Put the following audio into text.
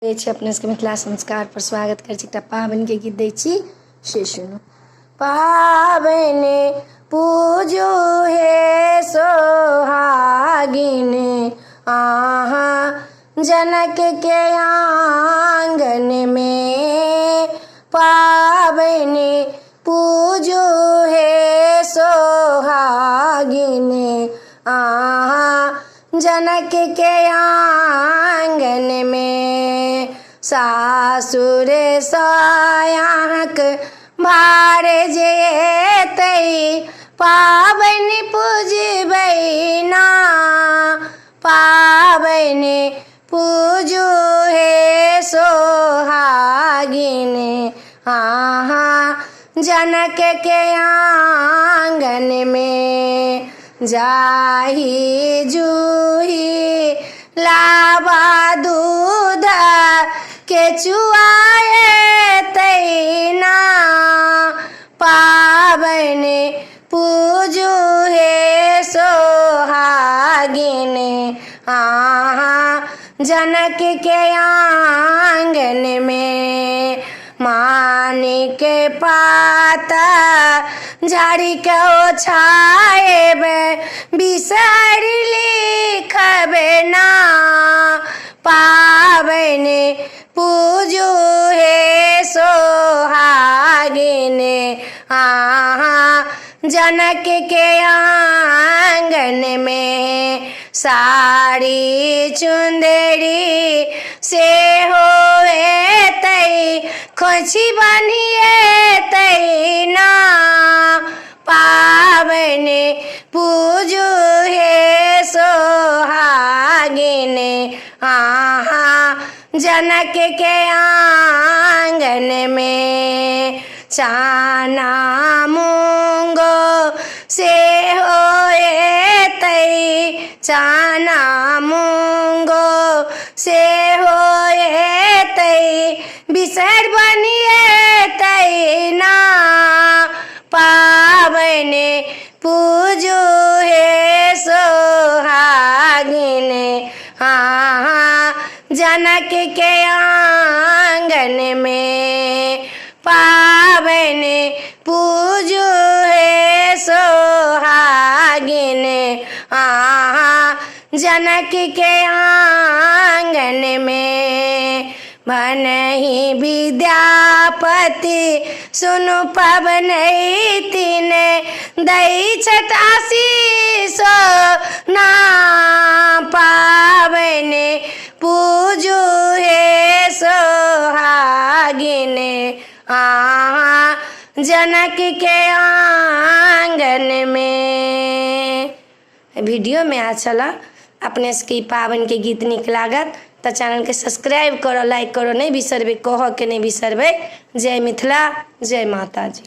अपने सबके मिथिला संस्कार पर स्वागत कर एकटा पाबनि के गीत दै छी से सुनू। पाबनि पूजू हे सोहागिन आहाँ जनक के आंगन में। पाबनि पूजू हे सोहागिन आहाँ जनक के आंगन में। सासुर सायाक भार जेतै पाबनि पूजबै ना। पाबनि पूजू हे सोहागिन आहाँ जनक के आंगन में। जाही जूही लाबा दूध के चुआए तैना। पाबनि पूजू हे सोहागिन आहाँ जनक के आंगन में। मानिक पाता झाड़ी के ओछाएबे बिसर लिखबे ना। पाबनि पूजू हे सोहागिन आहाँ जनक के आंगन में। साड़ी चुंदरी से होए तै खोछि बनिए तैना। पाबनि पूजू हे सोहागिन आहाँ जनक के आंगन में। चाना मूंगो से होए तै चाना मूंगो से होए तै बिसर बनिए तैना। पाबनि पूजू हे सोहागिन आहाँ जनक के आंगन में। पाबनि पूजू हे सोहागिन आहाँ जनक के आंगन में। भनहि विद्यापति सुनु पबनैतिन दै छथि आशीष ना। पाबनि पूजू हे सोहागिन आहाँ जनक के आंगन में। वीडियो में अच्छा लगा अपने सबके पाबनि के गीत नीक लागत तो चैनल के सब्सक्राइब करो, लाइक करो नहीं बिसरबे, कह के नहीं बिसरबे। जय मिथिला, जय माता जी।